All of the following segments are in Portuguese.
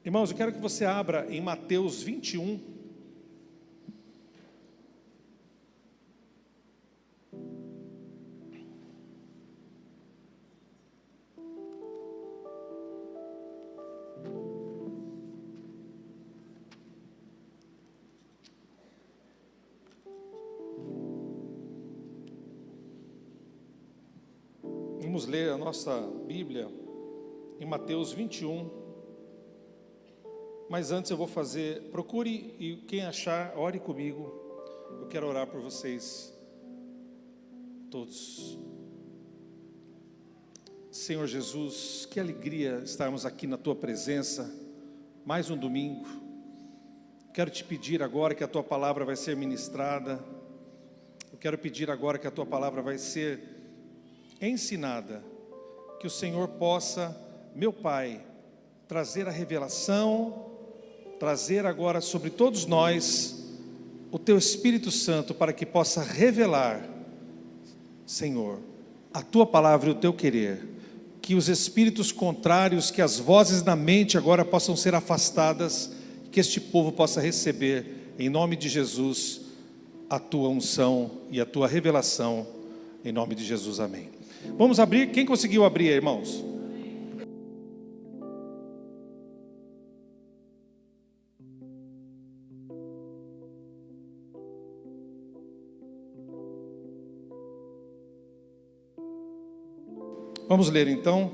Irmãos, eu quero que você abra em Mateus 21. Vamos ler a nossa Bíblia em Mateus 21. Mas antes eu vou fazer, procure e quem achar, ore comigo. Eu quero orar por vocês todos. Senhor Jesus, que alegria estarmos aqui na Tua presença, mais um domingo. Quero te pedir agora que a Tua palavra vai ser ministrada. Eu quero pedir agora que a Tua palavra vai ser ensinada. Que o Senhor possa, meu Pai, trazer a revelação, trazer agora sobre todos nós o Teu Espírito Santo, para que possa revelar, Senhor, a Tua palavra e o Teu querer. Que os espíritos contrários, que as vozes na mente agora possam ser afastadas, que este povo possa receber, em nome de Jesus, a Tua unção e a Tua revelação, em nome de Jesus, amém. Vamos abrir, quem conseguiu abrir, irmãos? Vamos ler então,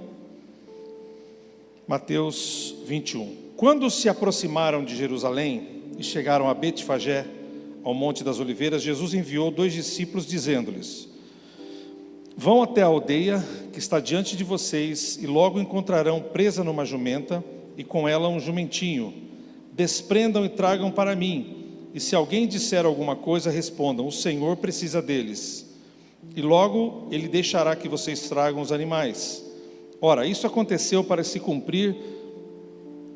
Mateus 21. Quando se aproximaram de Jerusalém e chegaram a Betfagé, ao Monte das Oliveiras, Jesus enviou 2 discípulos, dizendo-lhes: vão até a aldeia que está diante de vocês, e logo encontrarão presa numa jumenta, e com ela um jumentinho. Desprendam e tragam para mim, e se alguém disser alguma coisa, respondam: o Senhor precisa deles. E logo ele deixará que vocês tragam os animais. Ora, isso aconteceu para se cumprir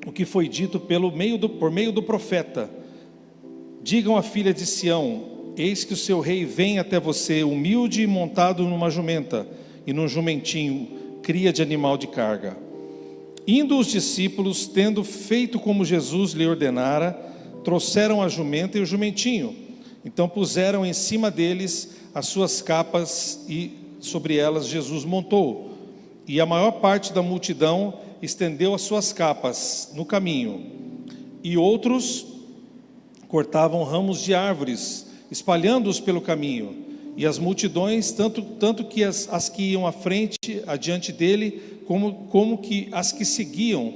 o que foi dito por meio do profeta: digam à filha de Sião: eis que o seu rei vem até você, humilde e montado numa jumenta, e num jumentinho, cria de animal de carga. Indo os discípulos, tendo feito como Jesus lhe ordenara, trouxeram a jumenta e o jumentinho. Então puseram em cima deles as suas capas, e sobre elas Jesus montou. E a maior parte da multidão estendeu as suas capas no caminho. E outros cortavam ramos de árvores, espalhando-os pelo caminho. E as multidões, tanto que as que iam à frente, adiante dele, como que as que seguiam,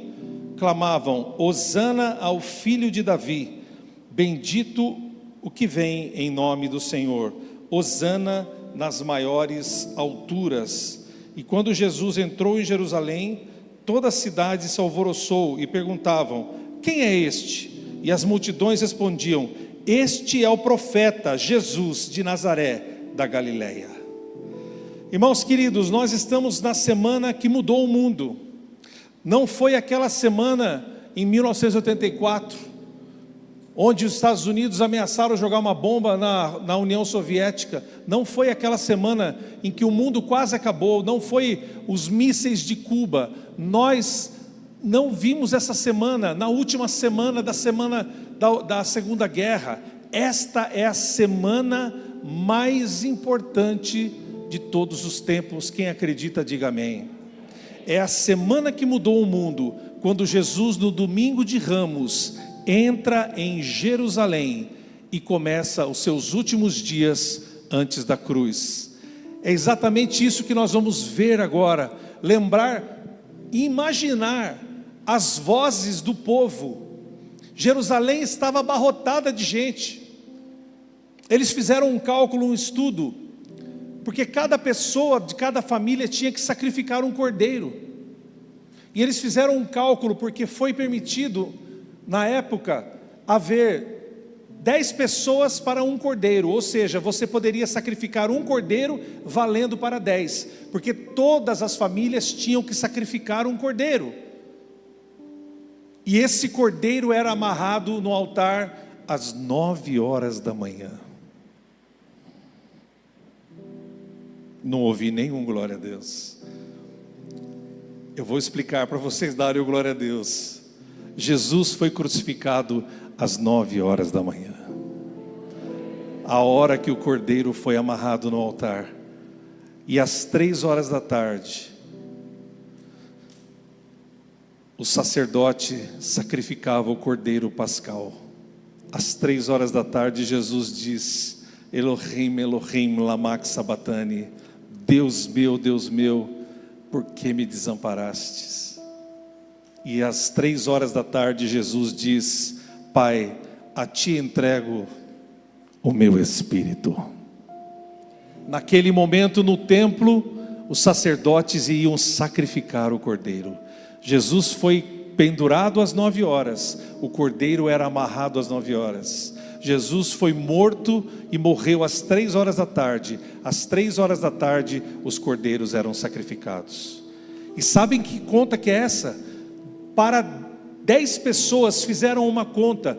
clamavam: Hosana ao filho de Davi, bendito o que vem em nome do Senhor, Hosana nas maiores alturas. E quando Jesus entrou em Jerusalém, toda a cidade se alvoroçou e perguntavam: quem é este? E as multidões respondiam: este é o profeta Jesus de Nazaré da Galileia. Irmãos queridos, nós estamos na semana que mudou o mundo. Não foi aquela semana em 1984, onde os Estados Unidos ameaçaram jogar uma bomba na União Soviética. Não foi aquela semana em que o mundo quase acabou. Não foi os mísseis de Cuba. Nós não vimos essa semana, na última semana da Segunda Guerra. Esta é a semana mais importante de todos os tempos. Quem acredita, diga amém. É a semana que mudou o mundo, quando Jesus, no domingo de Ramos, entra em Jerusalém e começa os seus últimos dias antes da cruz. É exatamente isso que nós vamos ver agora. Lembrar e imaginar as vozes do povo. Jerusalém estava abarrotada de gente. Eles fizeram um cálculo, um estudo, porque cada pessoa de cada família tinha que sacrificar um cordeiro. E eles fizeram um cálculo, porque foi permitido na época haver 10 pessoas para um cordeiro, ou seja, você poderia sacrificar um cordeiro valendo para 10, porque todas as famílias tinham que sacrificar um cordeiro. E esse cordeiro era amarrado no altar às 9 horas da manhã. Não ouvi nenhum glória a Deus. Eu vou explicar para vocês darem o glória a Deus. Jesus foi crucificado às 9 horas da manhã. A hora que o cordeiro foi amarrado no altar. E às 3 horas da tarde, o sacerdote sacrificava o cordeiro pascal. Às 3 horas da tarde, Jesus diz: Elohim, Elohim, lama sabachthani. Deus meu, por que me desamparastes? E às 3 horas da tarde, Jesus diz: Pai, a ti entrego o meu espírito. Naquele momento no templo, os sacerdotes iam sacrificar o cordeiro. Jesus foi pendurado às 9 horas, o cordeiro era amarrado às 9 horas. Jesus foi morto e morreu às 3 horas da tarde. Às 3 horas da tarde, os cordeiros eram sacrificados. E sabem que conta que é essa? Para 10 pessoas fizeram uma conta: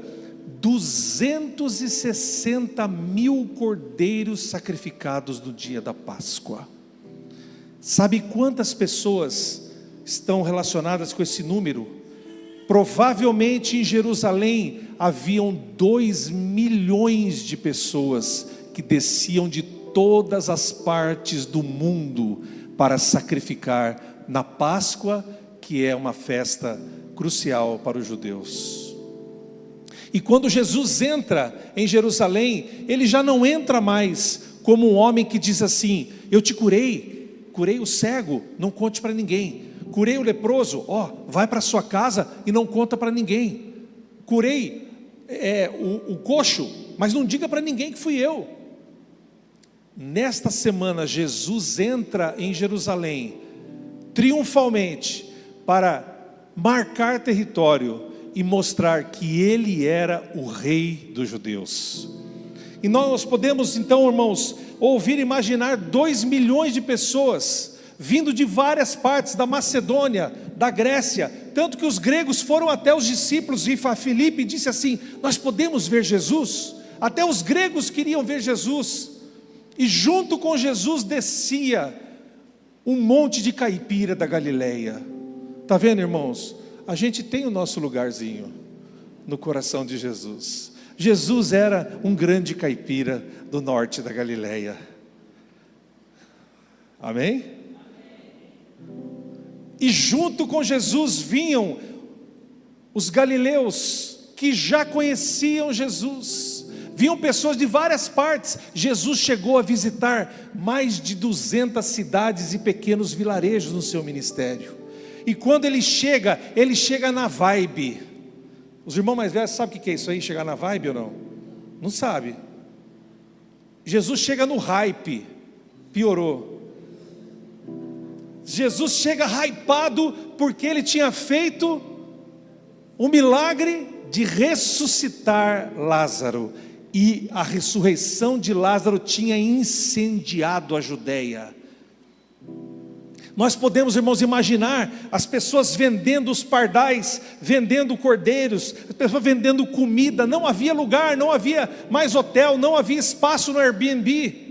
260 mil cordeiros sacrificados no dia da Páscoa. Sabe quantas pessoas estão relacionadas com esse número? Provavelmente em Jerusalém haviam 2 milhões de pessoas que desciam de todas as partes do mundo para sacrificar na Páscoa, que é uma festa crucial para os judeus. E quando Jesus entra em Jerusalém, ele já não entra mais como um homem que diz assim: eu te curei o cego, não conte para ninguém. Curei o leproso, vai para sua casa e não conta para ninguém. Curei o coxo, mas não diga para ninguém que fui eu. Nesta semana, Jesus entra em Jerusalém, triunfalmente, para marcar território e mostrar que ele era o rei dos judeus. E nós podemos então, irmãos, ouvir e imaginar 2 milhões de pessoas vindo de várias partes, da Macedônia, da Grécia, tanto que os gregos foram até os discípulos e Filipe disse assim: nós podemos ver Jesus? Até os gregos queriam ver Jesus. E junto com Jesus descia um monte de caipira da Galileia. Está vendo, irmãos? A gente tem o nosso lugarzinho no coração de Jesus. Jesus era um grande caipira do norte da Galileia. Amém? E junto com Jesus vinham os galileus que já conheciam Jesus. Vinham pessoas de várias partes. Jesus chegou a visitar mais de 200 cidades e pequenos vilarejos no seu ministério. E quando ele chega na vibe. Os irmãos mais velhos sabem o que é isso aí? Chegar na vibe ou não? Não sabe. Jesus chega no hype. Piorou. Jesus chega hypado porque ele tinha feito o milagre de ressuscitar Lázaro. E a ressurreição de Lázaro tinha incendiado a Judéia. Nós podemos, irmãos, imaginar as pessoas vendendo os pardais, vendendo cordeiros, as pessoas vendendo comida. Não havia lugar, não havia mais hotel, não havia espaço no Airbnb.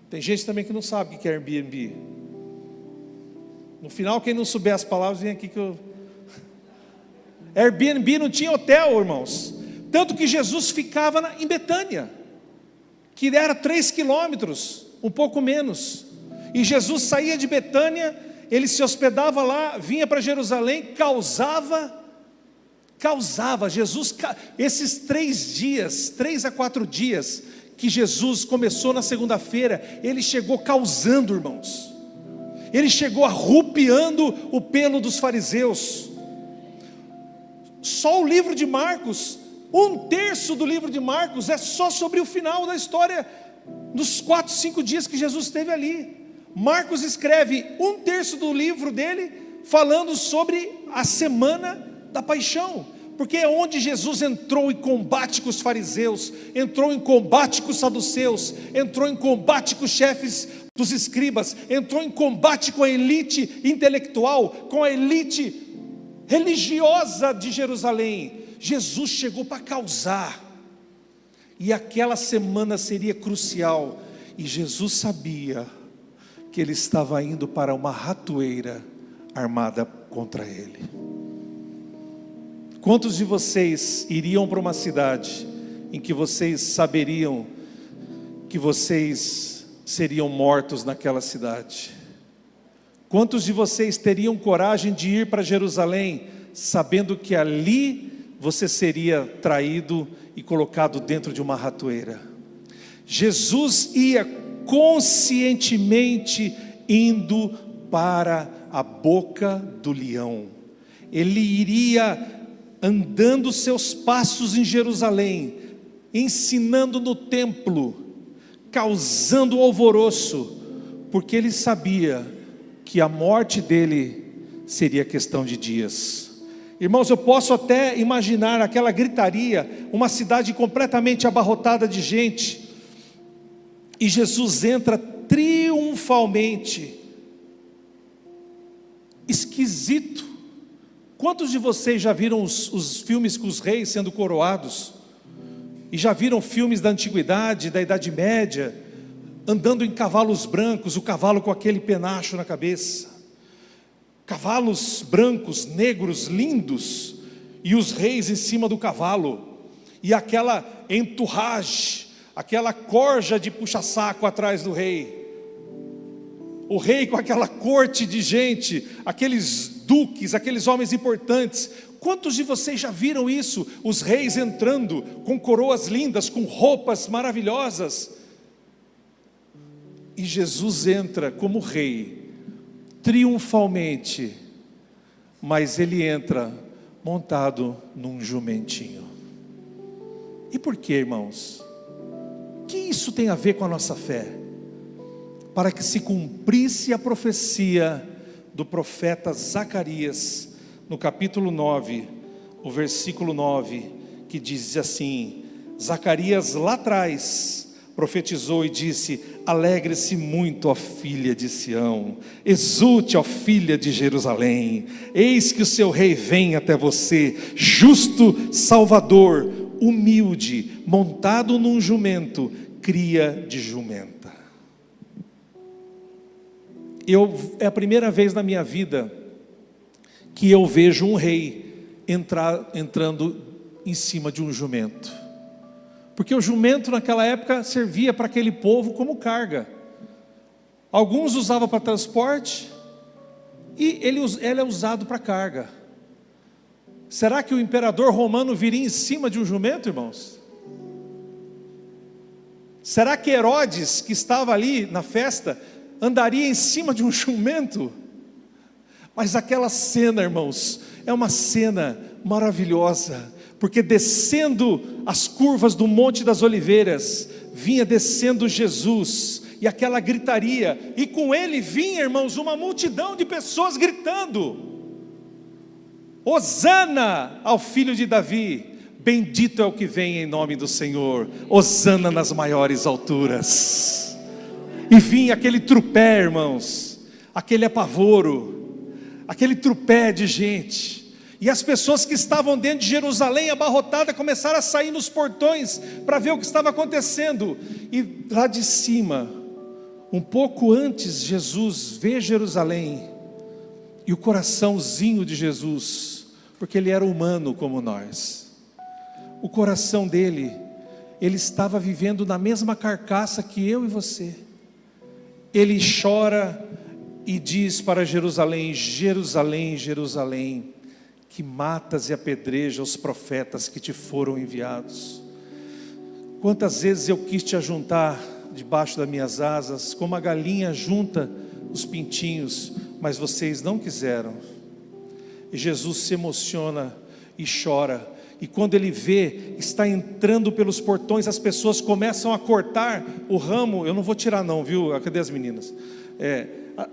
Tem gente também que não sabe o que é Airbnb. No final, quem não souber as palavras, vem aqui que eu... Airbnb não tinha hotel, irmãos. Tanto que Jesus ficava em Betânia, que era 3 quilômetros, um pouco menos. E Jesus saía de Betânia, ele se hospedava lá, vinha para Jerusalém, causava. Jesus, esses 3 a 4 dias que Jesus começou na segunda-feira, ele chegou causando, irmãos. Ele chegou arrupiando o pelo dos fariseus. Só o livro de Marcos, 1/3 do livro de Marcos é só sobre o final da história, nos 4, 5 dias que Jesus esteve ali. Marcos escreve 1/3 do livro dele falando sobre a semana da paixão, porque é onde Jesus entrou em combate com os fariseus, entrou em combate com os saduceus, entrou em combate com os chefes dos escribas, entrou em combate com a elite intelectual, com a elite religiosa de Jerusalém. Jesus chegou para causar, e aquela semana seria crucial, e Jesus sabia que ele estava indo para uma ratoeira armada contra ele. Quantos de vocês iriam para uma cidade em que vocês saberiam que vocês seriam mortos naquela cidade? Quantos de vocês teriam coragem de ir para Jerusalém, sabendo que ali você seria traído e colocado dentro de uma ratoeira? Jesus ia conscientemente indo para a boca do leão. Ele iria andando seus passos em Jerusalém, ensinando no templo, causando alvoroço, porque ele sabia que a morte dele seria questão de dias. Irmãos, eu posso até imaginar aquela gritaria, uma cidade completamente abarrotada de gente, e Jesus entra triunfalmente. Esquisito. Quantos de vocês já viram os filmes com os reis sendo coroados? E já viram filmes da antiguidade, da Idade Média, andando em cavalos brancos, o cavalo com aquele penacho na cabeça? Cavalos brancos, negros, lindos, e os reis em cima do cavalo, e aquela entourage, aquela corja de puxa-saco atrás do rei. O rei com aquela corte de gente, aqueles duques, aqueles homens importantes. Quantos de vocês já viram isso? Os reis entrando com coroas lindas, com roupas maravilhosas. E Jesus entra como rei, triunfalmente, mas ele entra montado num jumentinho. E por quê, irmãos? O que isso tem a ver com a nossa fé? Para que se cumprisse a profecia do profeta Zacarias, no capítulo 9, o versículo 9, que diz assim: Zacarias lá atrás profetizou e disse: alegre-se muito, ó filha de Sião, exulte, ó filha de Jerusalém, eis que o seu rei vem até você, justo, salvador, humilde, montado num jumento, cria de jumenta. É a primeira vez na minha vida que eu vejo um rei entrando em cima de um jumento. Porque o jumento naquela época servia para aquele povo como carga. Alguns usavam para transporte e ele é usado para carga. Será que o imperador romano viria em cima de um jumento, irmãos? Será que Herodes, que estava ali na festa, andaria em cima de um jumento? Mas aquela cena, irmãos, é uma cena maravilhosa, porque descendo as curvas do Monte das Oliveiras, vinha descendo Jesus, e aquela gritaria, e com ele vinha, irmãos, uma multidão de pessoas gritando: Hosana ao filho de Davi, bendito é o que vem em nome do Senhor, Hosana nas maiores alturas. E vinha aquele trupé, irmãos, aquele apavoro, aquele trupé de gente, e as pessoas que estavam dentro de Jerusalém abarrotada começaram a sair nos portões para ver o que estava acontecendo. E lá de cima, um pouco antes, Jesus vê Jerusalém e o coraçãozinho de Jesus, porque ele era humano como nós, o coração dele, ele estava vivendo na mesma carcaça que eu e você. Ele chora e diz para Jerusalém: Jerusalém, Jerusalém, que matas e apedreja os profetas que te foram enviados. Quantas vezes eu quis te ajuntar debaixo das minhas asas, como a galinha junta os pintinhos, mas vocês não quiseram. E Jesus se emociona e chora. E quando ele vê, está entrando pelos portões, as pessoas começam a cortar o ramo. Eu não vou tirar não, viu? Cadê as meninas?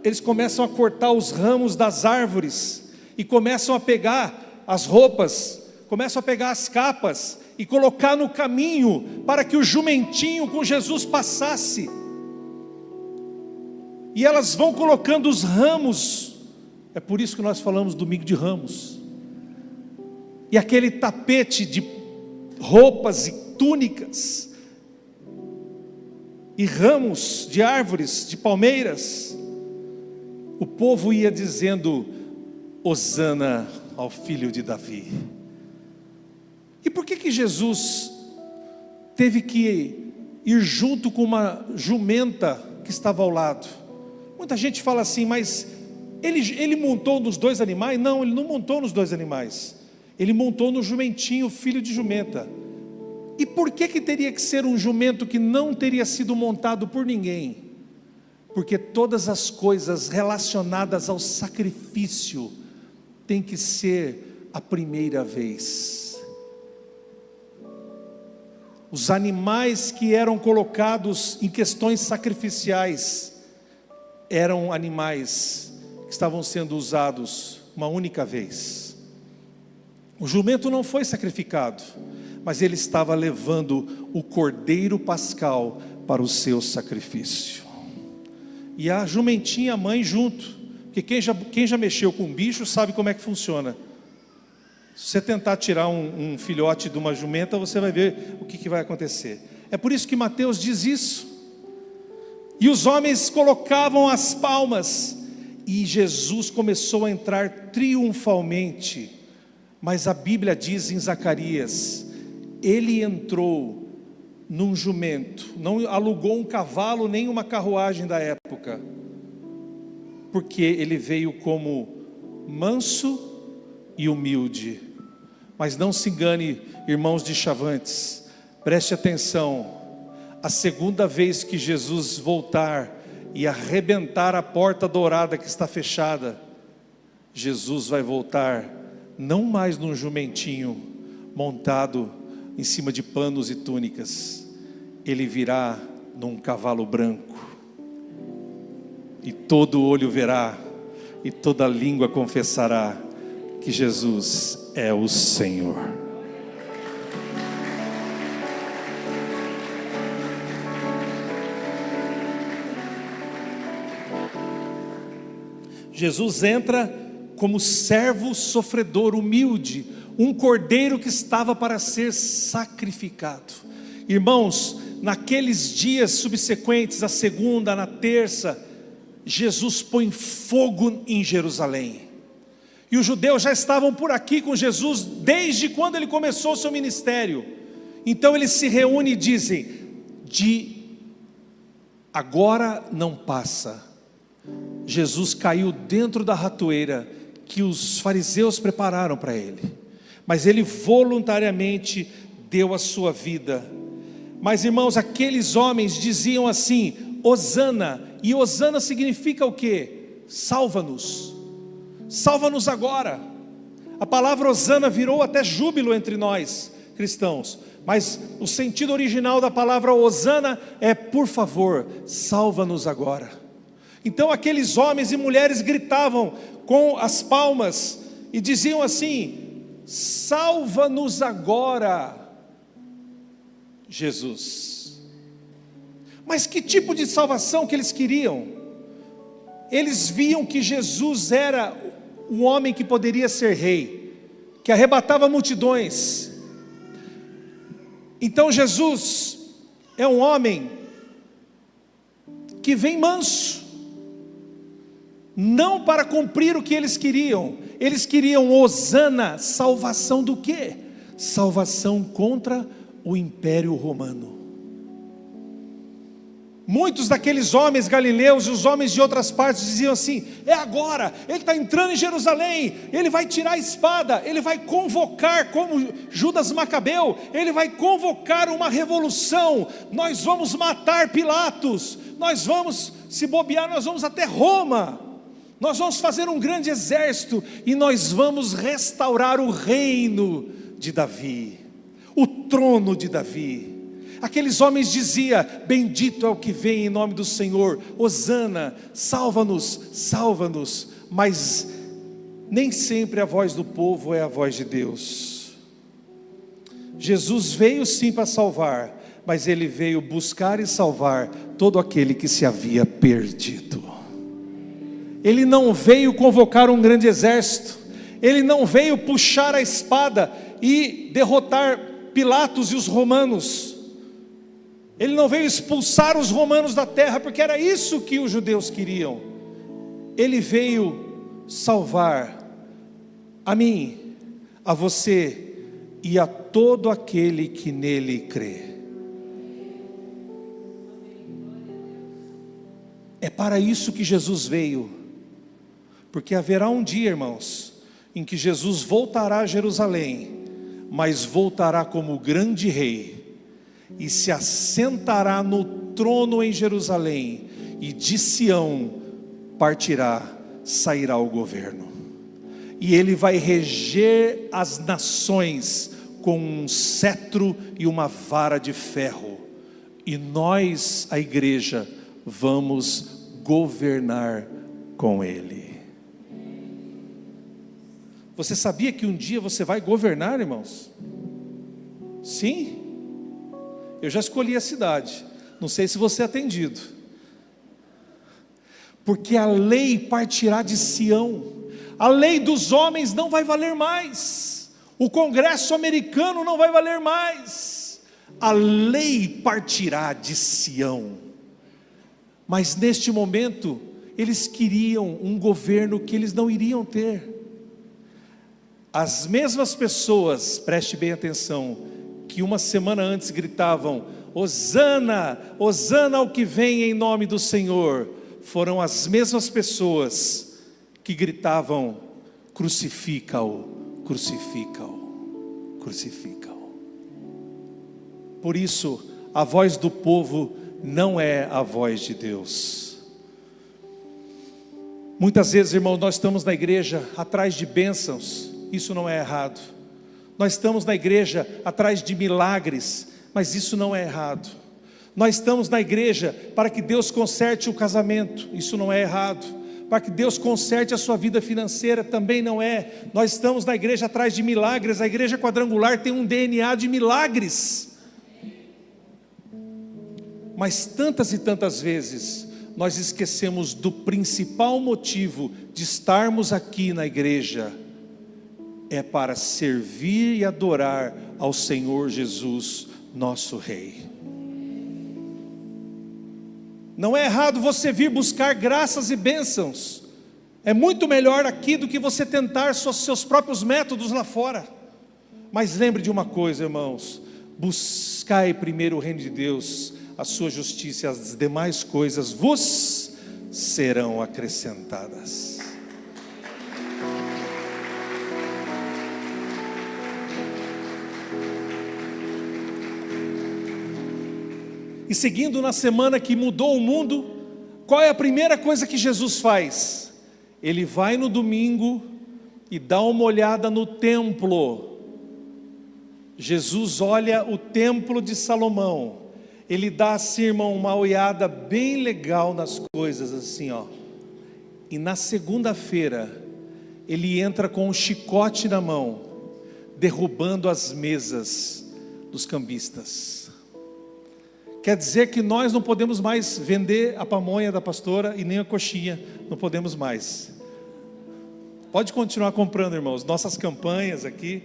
Eles começam a cortar os ramos das árvores, e começam a pegar as roupas, começam a pegar as capas, e colocar no caminho, para que o jumentinho com Jesus passasse. E elas vão colocando os ramos, é por isso que nós falamos domingo de ramos. E aquele tapete de roupas e túnicas, e ramos de árvores, de palmeiras, o povo ia dizendo: Hosana ao filho de Davi. E por que Jesus teve que ir junto com uma jumenta que estava ao lado? Muita gente fala assim, mas ele montou nos dois animais? Não, ele não montou nos dois animais. Ele montou no jumentinho, filho de jumenta. E por que teria que ser um jumento que não teria sido montado por ninguém? Porque todas as coisas relacionadas ao sacrifício tem que ser a primeira vez. Os animais que eram colocados em questões sacrificiais eram animais que estavam sendo usados uma única vez. O jumento não foi sacrificado, mas ele estava levando o cordeiro pascal para o seu sacrifício. E a jumentinha, a mãe junto. Porque quem já mexeu com um bicho sabe como é que funciona. Se você tentar tirar um filhote de uma jumenta, você vai ver o que vai acontecer. É por isso que Mateus diz isso. E os homens colocavam as palmas, e Jesus começou a entrar triunfalmente. Mas a Bíblia diz em Zacarias, ele entrou num jumento, não alugou um cavalo nem uma carruagem da época, porque ele veio como manso e humilde. Mas não se engane, irmãos de Chavantes, preste atenção, a segunda vez que Jesus voltar e arrebentar a porta dourada que está fechada, Jesus vai voltar não mais num jumentinho montado em cima de panos e túnicas, ele virá num cavalo branco, e todo olho verá, e toda língua confessará que Jesus é o Senhor. Jesus entra como servo sofredor humilde, um cordeiro que estava para ser sacrificado. Irmãos, naqueles dias subsequentes, a segunda, na terça, Jesus põe fogo em Jerusalém. E os judeus já estavam por aqui com Jesus desde quando ele começou o seu ministério. Então eles se reúnem e dizem: de agora não passa. Jesus caiu dentro da ratoeira que os fariseus prepararam para ele, mas ele voluntariamente deu a sua vida. Mas irmãos, aqueles homens diziam assim: Hosana, e Hosana significa o quê? Salva-nos, salva-nos agora. A palavra Hosana virou até júbilo entre nós cristãos, mas o sentido original da palavra Hosana é: por favor, salva-nos agora. Então aqueles homens e mulheres gritavam com as palmas e diziam assim: salva-nos agora, Jesus. Mas que tipo de salvação que eles queriam? Eles viam que Jesus era um homem que poderia ser rei, que arrebatava multidões. Então Jesus é um homem que vem manso, não para cumprir o que eles queriam. Eles queriam Hosana, salvação do quê? Salvação contra o Império Romano. Muitos daqueles homens galileus e os homens de outras partes diziam assim: é agora, ele está entrando em Jerusalém, ele vai tirar a espada, ele vai convocar, como Judas Macabeu, ele vai convocar uma revolução, nós vamos matar Pilatos, nós vamos, se bobear, nós vamos até Roma, nós vamos fazer um grande exército, e nós vamos restaurar o reino de Davi, o trono de Davi. Aqueles homens diziam: bendito é o que vem em nome do Senhor, Hosana, salva-nos, salva-nos. Mas nem sempre a voz do povo é a voz de Deus. Jesus veio sim para salvar, mas ele veio buscar e salvar todo aquele que se havia perdido. Ele não veio convocar um grande exército, ele não veio puxar a espada e derrotar Pilatos e os romanos. Ele não veio expulsar os romanos da terra, porque era isso que os judeus queriam. Ele veio salvar a mim, a você e a todo aquele que nele crê. É para isso que Jesus veio, porque haverá um dia, irmãos, em que Jesus voltará a Jerusalém, mas voltará como grande rei, e se assentará no trono em Jerusalém, e de Sião partirá, sairá o governo, e ele vai reger as nações com um cetro e uma vara de ferro, e nós, a igreja, vamos governar com ele. Você sabia que um dia você vai governar, irmãos? Sim. Eu já escolhi a cidade. Não sei se você é atendido. Porque a lei partirá de Sião. A lei dos homens não vai valer mais. O Congresso americano não vai valer mais. A lei partirá de Sião. Mas neste momento, eles queriam um governo que eles não iriam ter. As mesmas pessoas, preste bem atenção, que uma semana antes gritavam: Hosana, Hosana ao que vem em nome do Senhor, foram as mesmas pessoas que gritavam: crucifica-o, crucifica-o, crucifica-o. Por isso, a voz do povo não é a voz de Deus. Muitas vezes, irmão, nós estamos na igreja atrás de bênçãos, isso não é errado. Nós estamos na igreja atrás de milagres, mas isso não é errado. Nós estamos na igreja para que Deus conserte o casamento, isso não é errado. Para que Deus conserte a sua vida financeira, também não é. Nós estamos na igreja atrás de milagres. A igreja quadrangular tem um DNA de milagres. Mas tantas e tantas vezes nós esquecemos do principal motivo de estarmos aqui na igreja. É para servir e adorar ao Senhor Jesus, nosso Rei. Não é errado você vir buscar graças e bênçãos. É muito melhor aqui do que você tentar seus próprios métodos lá fora. Mas lembre de uma coisa, irmãos: buscai primeiro o reino de Deus, a sua justiça, e as demais coisas vos serão acrescentadas. E seguindo na semana que mudou o mundo, qual é a primeira coisa que Jesus faz? Ele vai no domingo e dá uma olhada no templo. Jesus olha o templo de Salomão. Ele dá assim, irmão, uma olhada bem legal nas coisas, assim, ó. E na segunda-feira, ele entra com um chicote na mão, derrubando as mesas dos cambistas. Quer dizer que nós não podemos mais vender a pamonha da pastora e nem a coxinha, não podemos mais. Pode continuar comprando, irmãos, nossas campanhas aqui,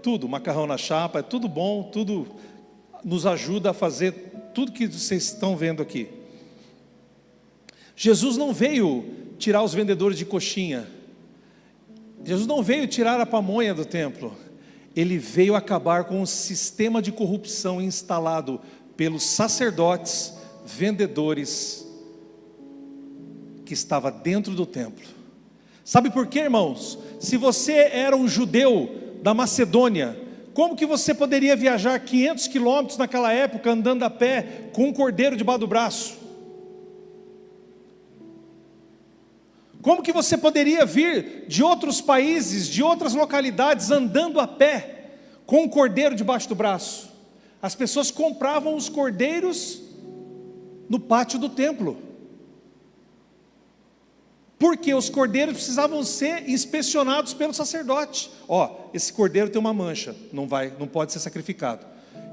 tudo, macarrão na chapa, é tudo bom, tudo nos ajuda a fazer tudo que vocês estão vendo aqui. Jesus não veio tirar os vendedores de coxinha, Jesus não veio tirar a pamonha do templo, ele veio acabar com o sistema de corrupção instalado pelos sacerdotes, vendedores, que estava dentro do templo. Sabe por quê, irmãos? Se você era um judeu da Macedônia, como que você poderia viajar 500 quilômetros naquela época, andando a pé, com um cordeiro debaixo do braço? Como que você poderia vir de outros países, de outras localidades, andando a pé, com um cordeiro debaixo do braço? As pessoas compravam os cordeiros no pátio do templo, porque os cordeiros precisavam ser inspecionados pelo sacerdote. Esse cordeiro tem uma mancha, não pode ser sacrificado.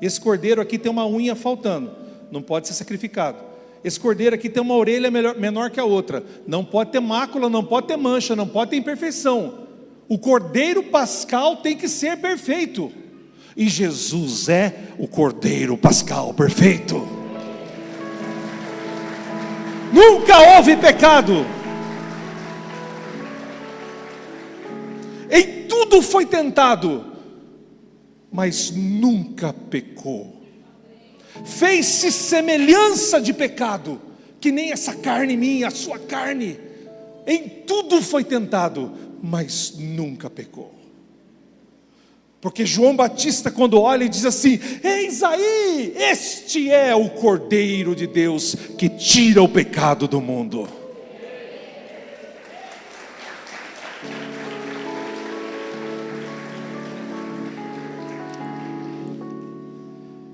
Esse cordeiro aqui tem uma unha faltando, não pode ser sacrificado. Esse cordeiro aqui tem uma orelha menor que a outra, não pode ter mácula, não pode ter mancha, não pode ter imperfeição. O cordeiro pascal tem que ser perfeito. E Jesus é o cordeiro pascal perfeito. Nunca houve pecado. em tudo foi tentado, mas nunca pecou. Fez-se semelhança de pecado, que nem essa carne minha, a sua carne. Em tudo foi tentado, mas nunca pecou. Porque João Batista, quando olha e diz assim: eis aí, este é o Cordeiro de Deus que tira o pecado do mundo.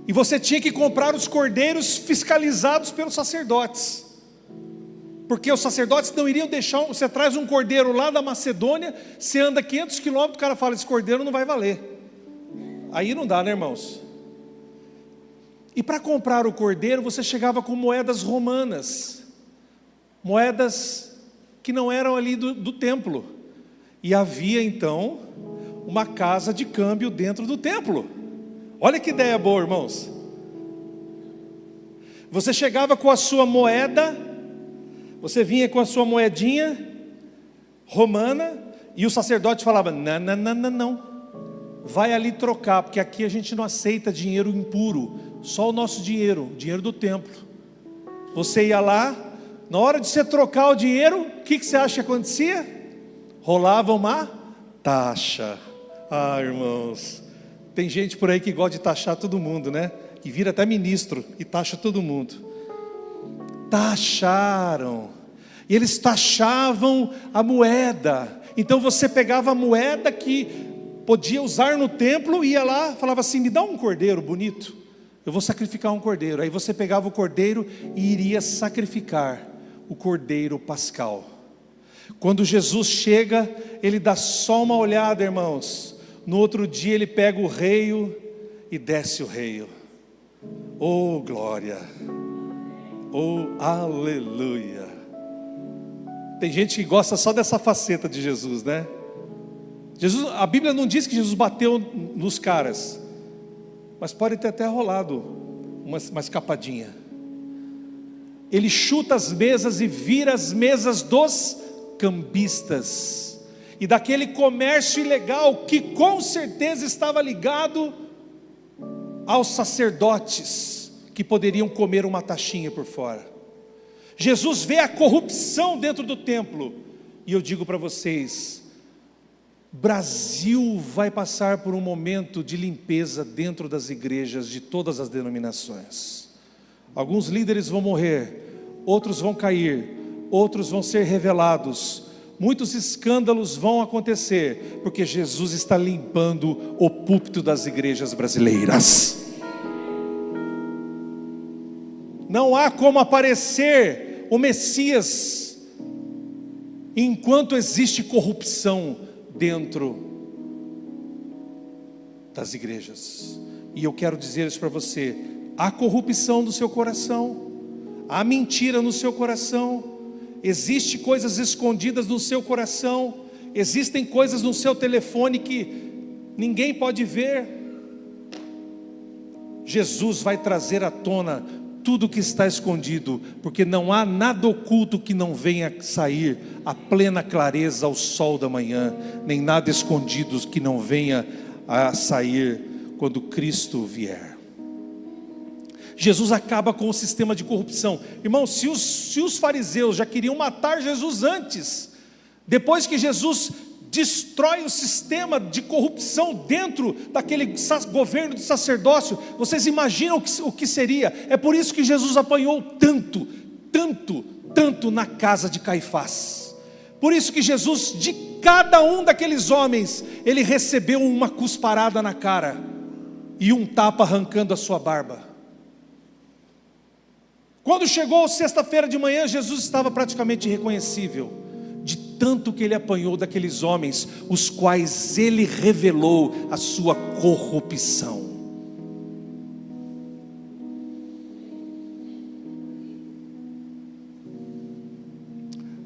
E você tinha que comprar os cordeiros fiscalizados pelos sacerdotes, porque os sacerdotes não iriam deixar. Você traz um cordeiro lá da Macedônia, você anda 500 quilômetros, o cara fala: esse cordeiro não vai valer. Aí não dá, né, irmãos? E para comprar o cordeiro, você chegava com moedas romanas, moedas que não eram ali do templo. E havia então uma casa de câmbio dentro do templo. Olha que ideia boa, irmãos. Você chegava com a sua moeda, você vinha com a sua moedinha romana, e o sacerdote falava: não, vai ali trocar, porque aqui a gente não aceita dinheiro impuro, só o nosso dinheiro, o dinheiro do templo. Você ia lá, na hora de você trocar o dinheiro, o que você acha que acontecia? Rolava uma taxa. Ah, irmãos, tem gente por aí que gosta de taxar todo mundo, né? E vira até ministro e taxa todo mundo. Taxaram. E eles taxavam a moeda. Então você pegava a moeda que podia usar no templo, ia lá, falava assim: me dá um cordeiro bonito, eu vou sacrificar um cordeiro. Aí você pegava o cordeiro e iria sacrificar o cordeiro pascal. Quando Jesus chega, ele dá só uma olhada, irmãos. No outro dia ele pega o reio e desce o reio. Oh glória, oh aleluia. Tem gente que gosta só dessa faceta de Jesus, né? Jesus, a Bíblia não diz que Jesus bateu nos caras, mas pode ter até rolado uma escapadinha. Ele chuta as mesas e vira as mesas dos cambistas, e daquele comércio ilegal que com certeza estava ligado aos sacerdotes, que poderiam comer uma taxinha por fora. Jesus vê a corrupção dentro do templo, e eu digo para vocês: Brasil vai passar por um momento de limpeza dentro das igrejas de todas as denominações. Alguns líderes vão morrer, outros vão cair, outros vão ser revelados, muitos escândalos vão acontecer, porque Jesus está limpando o púlpito das igrejas brasileiras. Não há como aparecer o Messias enquanto existe corrupção dentro das igrejas. E eu quero dizer isso para você: há corrupção no seu coração, há mentira no seu coração, existem coisas escondidas no seu coração, existem coisas no seu telefone que ninguém pode ver. Jesus vai trazer à tona tudo que está escondido, porque não há nada oculto que não venha sair à plena clareza ao sol da manhã, nem nada escondido que não venha a sair quando Cristo vier. Jesus acaba com o sistema de corrupção. Irmão, se os fariseus já queriam matar Jesus antes, depois que Jesus destrói o sistema de corrupção dentro daquele governo de sacerdócio, vocês imaginam o que seria? É por isso que Jesus apanhou tanto na casa de Caifás. Por isso que Jesus, de cada um daqueles homens, ele recebeu uma cusparada na cara e um tapa arrancando a sua barba. Quando chegou sexta-feira de manhã, Jesus estava praticamente irreconhecível, de tanto que ele apanhou daqueles homens, os quais ele revelou a sua corrupção.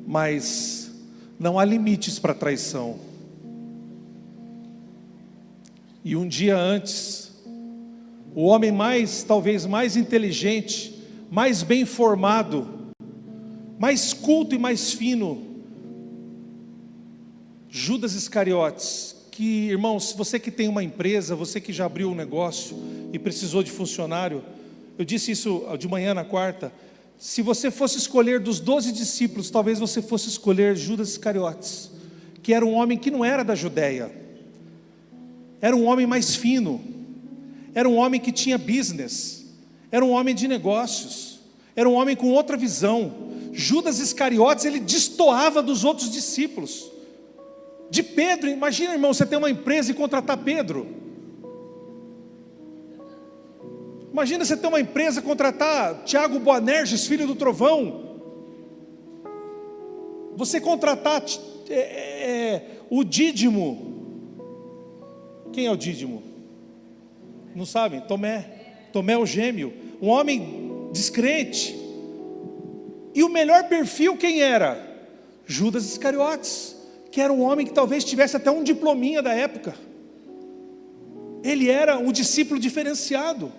Mas não há limites para a traição. E um dia antes, o homem talvez mais inteligente, mais bem formado, mais culto e mais fino, Judas Iscariotes, que, irmãos, você que tem uma empresa, você que já abriu um negócio e precisou de funcionário, eu disse isso de manhã na quarta, se você fosse escolher dos 12 discípulos, talvez você fosse escolher Judas Iscariotes, que era um homem que não era da Judéia, era um homem mais fino, era um homem que tinha business, era um homem de negócios, era um homem com outra visão. Judas Iscariotes, ele destoava dos outros discípulos. De Pedro, imagina, irmão, você ter uma empresa e contratar Pedro. Imagina você ter uma empresa e contratar Tiago Boanerges, filho do trovão. Você contratar o Dídimo. Quem é o Dídimo? Não sabem? Tomé o gêmeo, um homem descrente. E o melhor perfil quem era? Judas Iscariotes, que era um homem que talvez tivesse até um diplominha da época. Ele era um discípulo diferenciado.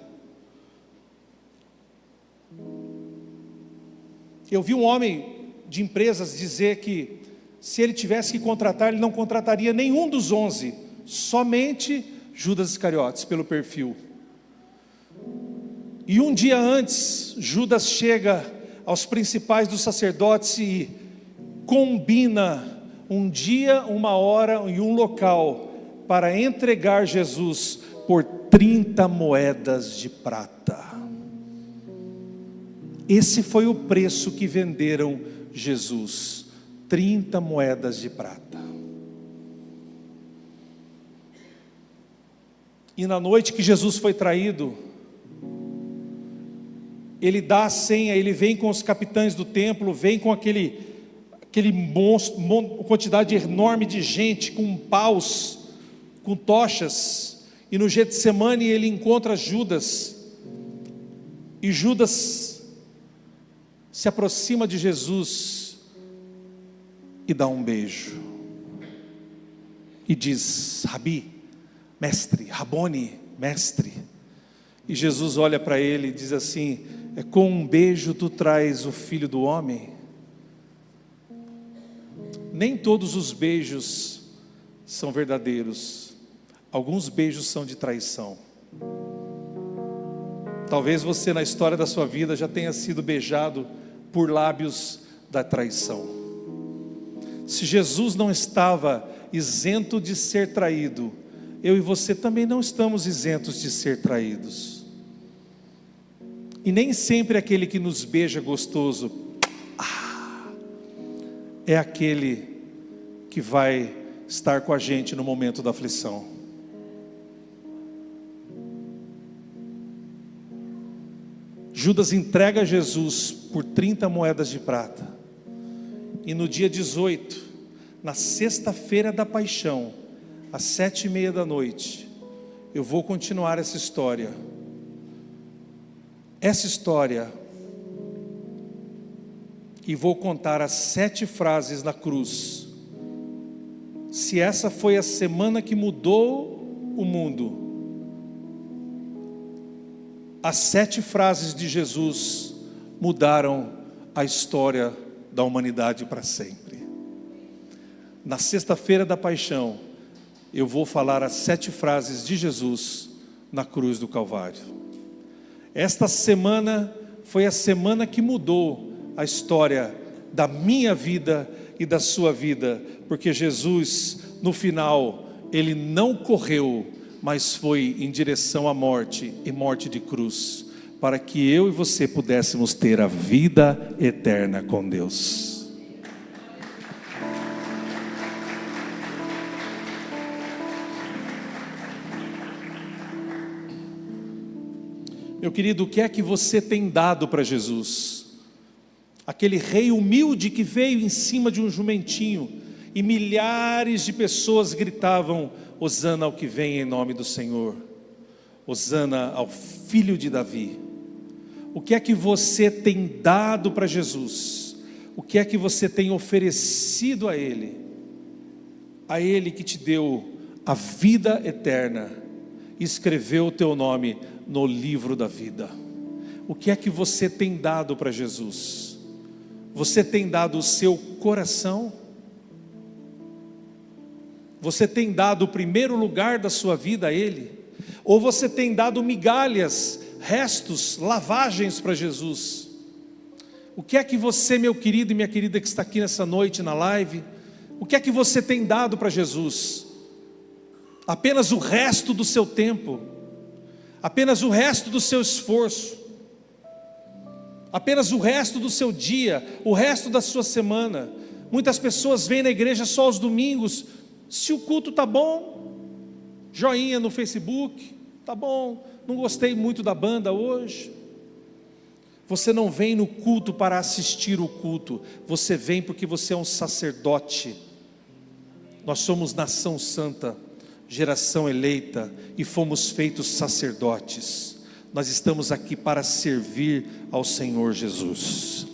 Eu vi um homem de empresas dizer que se ele tivesse que contratar, ele não contrataria nenhum dos 11, somente Judas Iscariotes, pelo perfil. E um dia antes, Judas chega aos principais dos sacerdotes e combina um dia, uma hora e um local para entregar Jesus por 30 moedas de prata. Esse foi o preço que venderam Jesus, 30 moedas de prata. E na noite que Jesus foi traído, ele dá a senha, ele vem com os capitães do templo, vem com aquele monstro, quantidade enorme de gente, com paus, com tochas, e no Getsemane ele encontra Judas, e Judas se aproxima de Jesus, e dá um beijo, e diz: Rabi, mestre, Rabone, mestre. E Jesus olha para ele e diz assim: com um beijo tu traz o filho do homem? Nem todos os beijos são verdadeiros, alguns beijos são de traição. Talvez você na história da sua vida já tenha sido beijado por lábios da traição. Se Jesus não estava isento de ser traído, eu e você também não estamos isentos de ser traídos. E nem sempre aquele que nos beija gostoso é aquele que vai estar com a gente no momento da aflição. Judas entrega Jesus por 30 moedas de prata. E no dia 18, na sexta-feira da paixão, às 7:30 da noite, eu vou continuar essa história. E vou contar as 7 frases na cruz. Se essa foi a semana que mudou o mundo, as 7 frases de Jesus mudaram a história da humanidade para sempre. Na sexta-feira da paixão, eu vou falar as 7 frases de Jesus na cruz do Calvário. Esta semana foi a semana que mudou a história da minha vida e da sua vida, porque Jesus, no final, ele não correu, mas foi em direção à morte, e morte de cruz, para que eu e você pudéssemos ter a vida eterna com Deus. Meu querido, o que é que você tem dado para Jesus? Aquele rei humilde que veio em cima de um jumentinho, e milhares de pessoas gritavam: Hosana ao que vem em nome do Senhor, Hosana ao filho de Davi. O que é que você tem dado para Jesus? O que é que você tem oferecido a Ele? A Ele que te deu a vida eterna, escreveu o teu nome no livro da vida. O que é que você tem dado para Jesus? Você tem dado o seu coração? Você tem dado o primeiro lugar da sua vida a Ele? Ou você tem dado migalhas, restos, lavagens para Jesus? O que é que você, meu querido e minha querida que está aqui nessa noite na live, o que é que você tem dado para Jesus? Apenas o resto do seu tempo, apenas o resto do seu esforço, apenas o resto do seu dia, o resto da sua semana. Muitas pessoas vêm na igreja só aos domingos. Se o culto está bom, joinha no Facebook, está bom, não gostei muito da banda hoje. Você não vem no culto para assistir o culto, você vem porque você é um sacerdote. Nós somos nação santa, geração eleita, e fomos feitos sacerdotes. Nós estamos aqui para servir ao Senhor Jesus.